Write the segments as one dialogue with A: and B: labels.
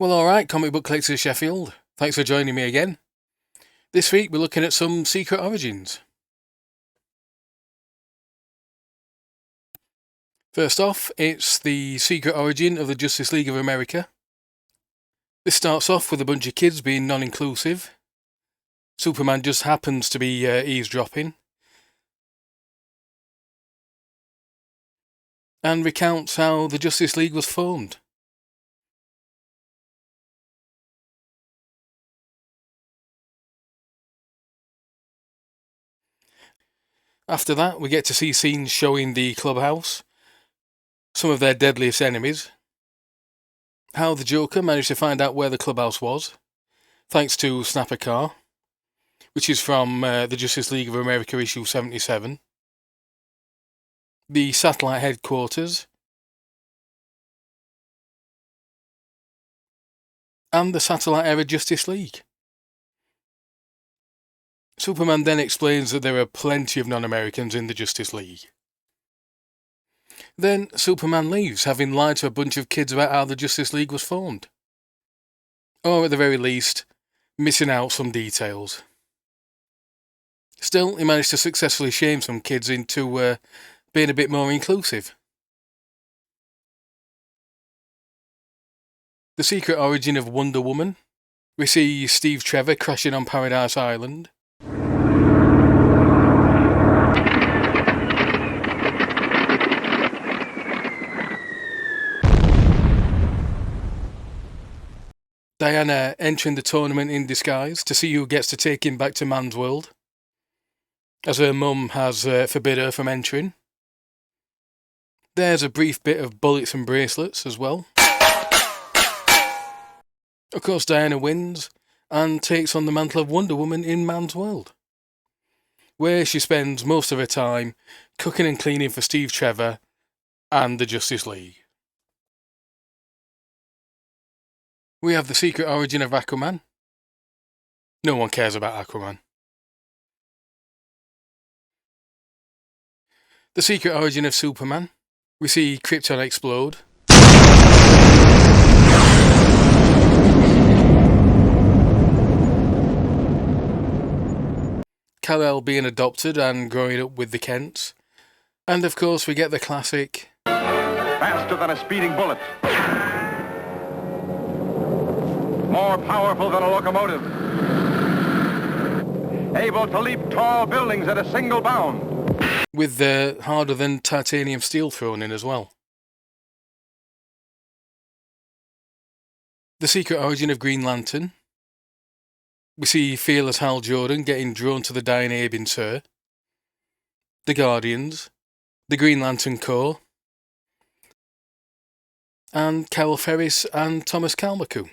A: Well, alright, comic book collectors of Sheffield. Thanks for joining me again. This week we're looking at some Secret Origins. First off, it's the Secret Origin of the Justice League of America. This starts off with a bunch of kids being non-inclusive. Superman just happens to be eavesdropping. And recounts how the Justice League was formed. After that, we get to see scenes showing the clubhouse, some of their deadliest enemies, how the Joker managed to find out where the clubhouse was, thanks to Snap a Car, which is from the Justice League of America issue 77, the satellite headquarters, and the satellite-era Justice League. Superman then explains that there are plenty of non-Americans in the Justice League. Then Superman leaves, having lied to a bunch of kids about how the Justice League was formed. Or at the very least, missing out some details. Still, he managed to successfully shame some kids into being a bit more inclusive. The Secret Origin of Wonder Woman. We see Steve Trevor crashing on Paradise Island. Diana entering the tournament in disguise to see who gets to take him back to man's world, as her mum has forbid her from entering. There's a brief bit of bullets and bracelets as well. Of course, Diana wins and takes on the mantle of Wonder Woman in man's world, where she spends most of her time cooking and cleaning for Steve Trevor and the Justice League. We have the Secret Origin of Aquaman. No one cares about Aquaman. The Secret Origin of Superman. We see Krypton explode. Kal-El being adopted and growing up with the Kents. And of course we get the classic...
B: Faster than a speeding bullet. More powerful than a locomotive. Able to leap tall buildings at a single bound.
A: With the harder than titanium steel thrown in as well. The Secret Origin of Green Lantern. We see fearless Hal Jordan getting drawn to the dying Abe in Sur. The Guardians. The Green Lantern Corps. And Carol Ferris and Thomas Kalmaku.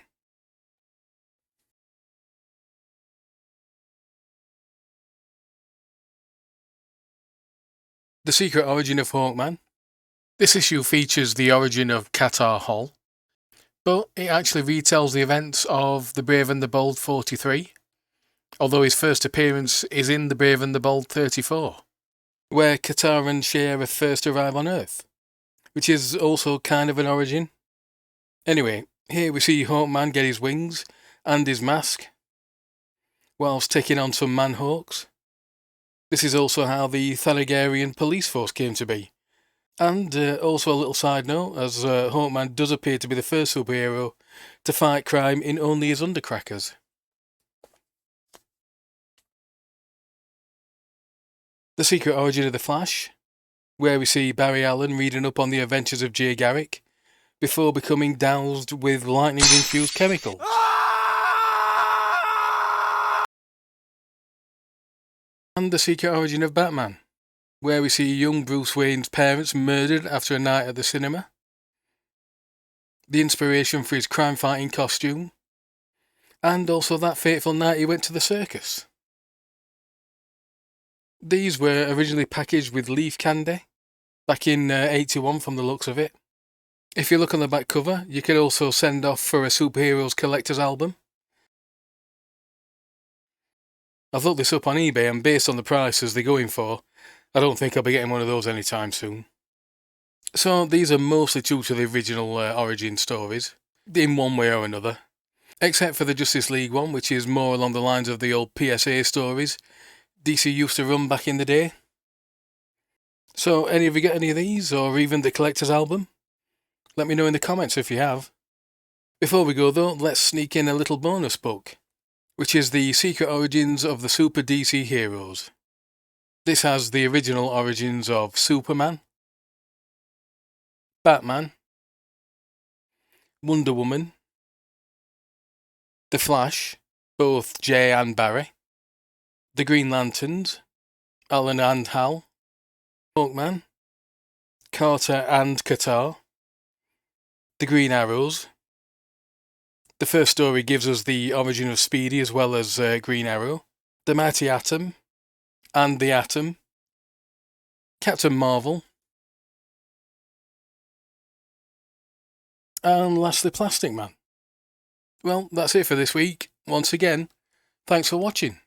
A: The Secret Origin of Hawkman. This issue features the origin of Qatar Hol, but it actually retells the events of The Brave and the Bold 43, although his first appearance is in The Brave and the Bold 34, where Qatar and Shira first arrive on Earth, which is also kind of an origin. Anyway, here we see Hawkman get his wings and his mask, whilst taking on some man-hawks. This is also how the Thanagarian police force came to be. And also a little side note, as Hawkman does appear to be the first superhero to fight crime in only his undercrackers. The Secret Origin of the Flash, where we see Barry Allen reading up on the adventures of Jay Garrick before becoming doused with lightning-infused chemicals. And the Secret Origin of Batman, where we see young Bruce Wayne's parents murdered after a night at the cinema, the inspiration for his crime-fighting costume, and also that fateful night he went to the circus. These were originally packaged with leaf candy, back in 81 from the looks of it. If you look on the back cover, you could also send off for a Superheroes Collector's album. I've looked this up on eBay, and based on the prices they're going for, I don't think I'll be getting one of those anytime soon. So these are mostly true to the original origin stories, in one way or another. Except for the Justice League one, which is more along the lines of the old PSA stories DC used to run back in the day. So, any of you get any of these, or even the collector's album? Let me know in the comments if you have. Before we go though, let's sneak in a little bonus book, which is the Secret Origins of the Super DC Heroes. This has the original origins of Superman, Batman, Wonder Woman, The Flash, both Jay and Barry, the Green Lanterns, Alan and Hal, Hawkman, Carter and Qatar, the Green Arrows. The first story gives us the origin of Speedy as well as Green Arrow, the Mighty Atom, and the Atom, Captain Marvel, and lastly Plastic Man. Well, that's it for this week. Once again, thanks for watching.